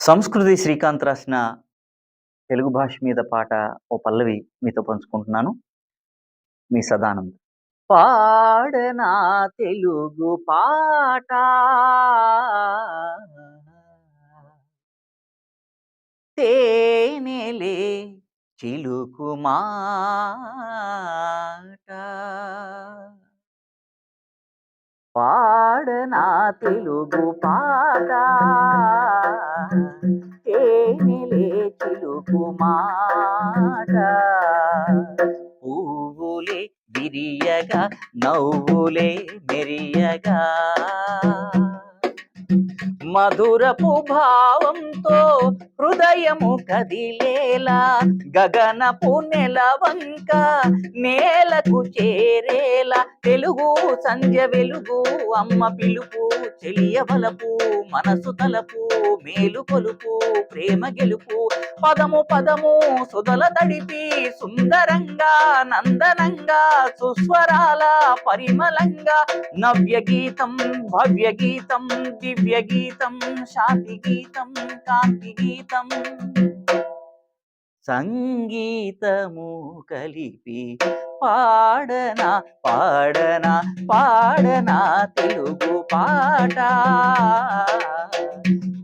సంస్కృతి శ్రీకాంత్ రాసిన తెలుగు భాష మీద పాట ఓ పల్లవి మీతో పంచుకుంటున్నాను. మీ సదానంద్. పాడనా తెలుగు పాట తేనెలే చిలుకు మాట పాడనా తెలుగు పాట తేనెలే చిలుకు మాట పువ్వులే విరియగా నవ్వులే మెరియగా మధురపు భావంతో హృదయము కదిలేలా గగనపు నెలవంక నేలకు చేరేలా తెలుగు సంధ్య వెలుగు అమ్మ పిలుపు చెలియవలపు మనసు తలపు మేలు కొలుపు ప్రేమ గెలుపు పదము పదము సుధల తడిపి సుందరంగా నందనంగా సుస్వరాల పరిమళంగా నవ్య గీతం భవ్య గీతం దివ్య గీతం శాంతి గీతం కాంతి గీతం సంగీతము కలిపి పాడనా పాడనా పాడనా తెలుగు పాట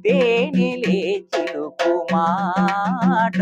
తేనెలే చిలుకు మాట